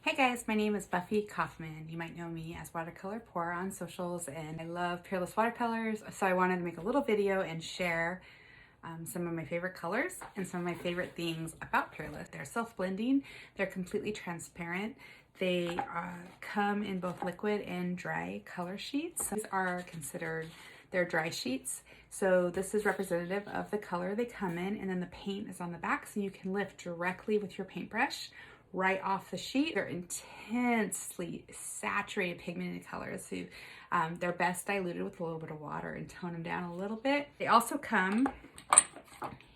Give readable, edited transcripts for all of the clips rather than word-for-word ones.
Hey guys, my name is Buffy Kaufman. You might know me as Watercolor Pour on socials, and I love Peerless watercolors, so I wanted to make a little video and share some of my favorite colors and some of my favorite things about Peerless. They're self-blending, they're completely transparent, they come in both liquid and dry color sheets. These are considered, they're dry sheets, so this is representative of the color they come in, and then the paint is on the back, so you can lift directly with your paintbrush right off the sheet. They're intensely saturated pigmented colors, so they're best diluted with a little bit of water and tone them down a little bit. They also come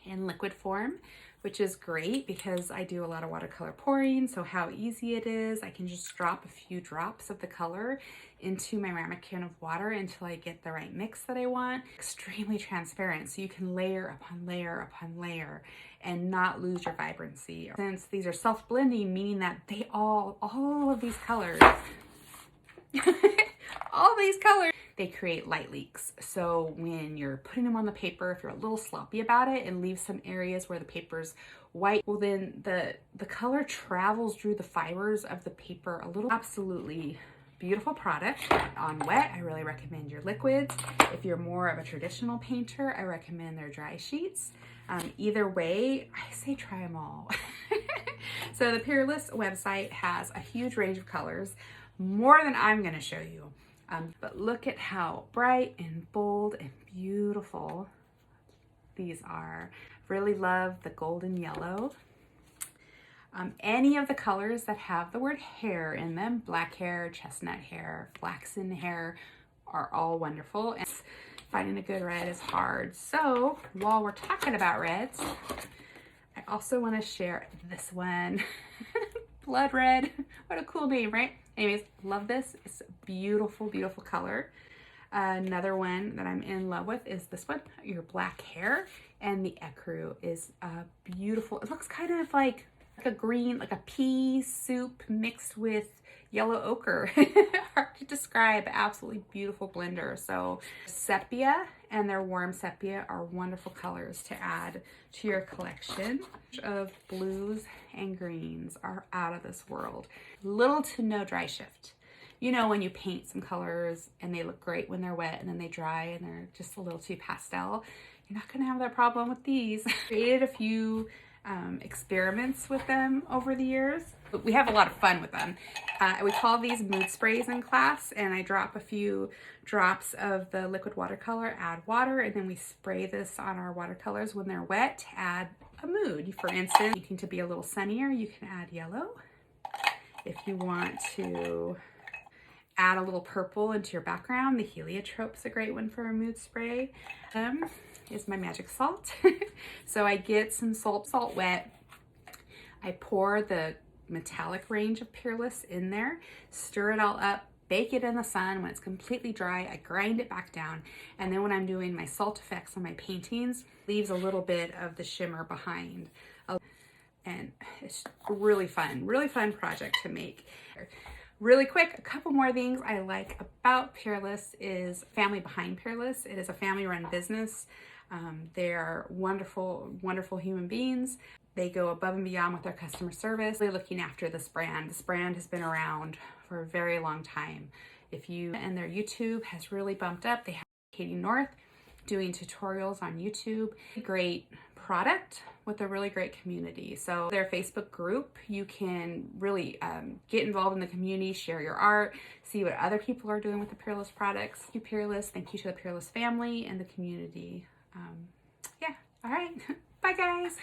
in liquid form, which is great because I do a lot of watercolor pouring, so how easy it is. I can just drop a few drops of the color into my ramekin can of water until I get the right mix that I want. Extremely transparent, so you can layer upon layer upon layer and not lose your vibrancy. Since these are self-blending, meaning that they all of these colors, all these colors, they create light leaks. So when you're putting them on the paper, if you're a little sloppy about it and leave some areas where the paper's white, well then the color travels through the fibers of the paper a little. Absolutely beautiful product. On wet, I really recommend your liquids. If you're more of a traditional painter, I recommend their dry sheets. Either way, I say try them all. So the Peerless website has a huge range of colors, more than I'm going to show you. But look at how bright and bold and beautiful these are. Really love the golden yellow. Any of the colors that have the word hair in them, black hair, chestnut hair, flaxen hair, are all wonderful. And finding a good red is hard. So while we're talking about reds, I also want to share this one. Blood red. What a cool name, right? Anyways, love this. It's a beautiful, beautiful color. Another one that I'm in love with is this one, your black hair. And the ecru is beautiful. It looks kind of like a green, like a pea soup mixed with yellow ochre. Hard to describe, absolutely beautiful blender. So sepia and their warm sepia are wonderful colors to add to your collection. Of blues and greens are out of this world. Little to no dry shift. You know, when you paint some colors and they look great when they're wet and then they dry and they're just a little too pastel, you're not gonna have that problem with these. Created a few experiments with them over the years. We have a lot of fun with them. We call these mood sprays in class, and I drop a few drops of the liquid watercolor, add water, and then we spray this on our watercolors when they're wet to add a mood. For instance, needing to be a little sunnier, you can add yellow. If you want to add a little purple into your background, the heliotrope is a great one for a mood spray. Is my magic salt. So I get some salt wet. I pour the metallic range of Peerless in there, stir it all up, bake it in the sun. When it's completely dry, I grind it back down. And then when I'm doing my salt effects on my paintings, leaves a little bit of the shimmer behind. And it's really fun project to make. Really quick, a couple more things I like about Peerless is family behind Peerless. It is a family-run business. They are wonderful, wonderful human beings. They go above and beyond with their customer service. They're looking after this brand. This brand has been around for a very long time. And their YouTube has really bumped up. They have Katie North doing tutorials on YouTube. Great product with a really great community. So their Facebook group, you can really get involved in the community, share your art, see what other people are doing with the Peerless products. Thank you, Peerless. Thank you to the Peerless family and the community. Yeah, all right. Bye, guys.